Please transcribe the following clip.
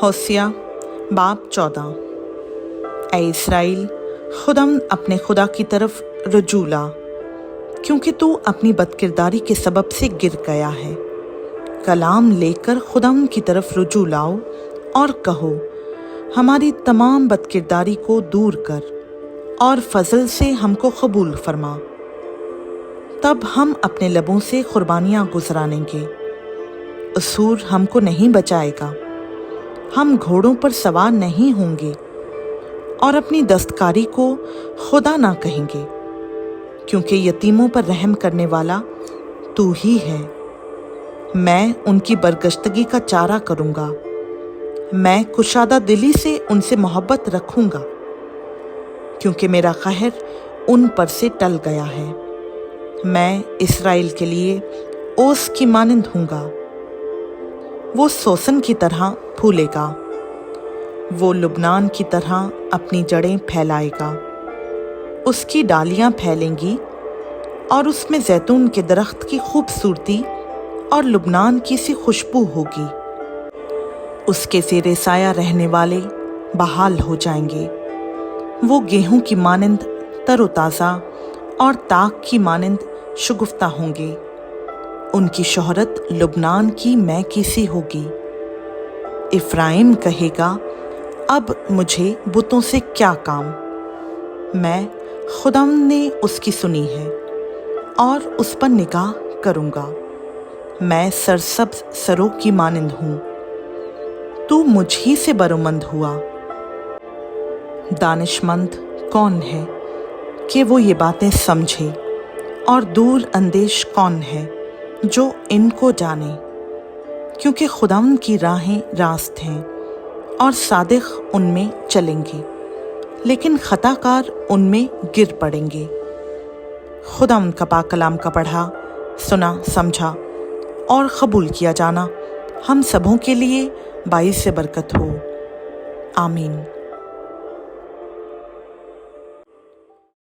होसिया बाब 14। ऐ इसराइल, खुदम अपने खुदा की तरफ रुजू ला, क्योंकि तू अपनी बदकिरदारी के सबब से गिर गया है। कलाम लेकर खुदम की तरफ रुजू लाओ और कहो, हमारी तमाम बदकिरदारी को दूर कर और फजल से हमको कबूल फरमा। तब हम अपने लबों से कुर्बानियाँ गुजरानेंगे। असूर हमको नहीं बचाएगा। हम घोड़ों पर सवार नहीं होंगे और अपनी दस्तकारी को खुदा ना कहेंगे, क्योंकि यतीमों पर रहम करने वाला तू ही है। मैं उनकी बरगश्तगी का चारा करूँगा। मैं कुशादा दिली से उनसे मोहब्बत रखूँगा, क्योंकि मेरा कहर उन पर से टल गया है। मैं इसराइल के लिए ओस की मानंद हूँगा। वो सोसन की तरह फूलेगा, वो लुबनान की तरह अपनी जड़ें फैलाएगा। उसकी डालियाँ फैलेंगी और उसमें जैतून के दरख्त की खूबसूरती और लुबनान की सी खुशबू होगी। उसके ज़ेरे साया रहने वाले बहाल हो जाएंगे। वो गेहूं की मानंद तरोताज़ा और ताक की मानंद शगुफ्ता होंगे। उनकी शोहरत लुबनान की मैं की सी होगी। इफ्राइम कहेगा, अब मुझे बुतों से क्या काम। मैं खुदाम ने उसकी सुनी है और उस पर निगाह करूँगा। मैं सरसब्ज सरों की मानंद हूँ। तू मुझ ही से बरोमंद हुआ। दानिशमंद कौन है कि वो ये बातें समझे, और दूर अंदेश कौन है जो इनको जाने। क्योंकि खुदावंद की राहें रास्त हैं और सादिक उनमें चलेंगे, लेकिन खताकार उनमें गिर पड़ेंगे। खुदावंद का पाक कलाम का पढ़ा, सुना, समझा और कबूल किया जाना हम सबों के लिए बाइस से बरकत हो। आमीन।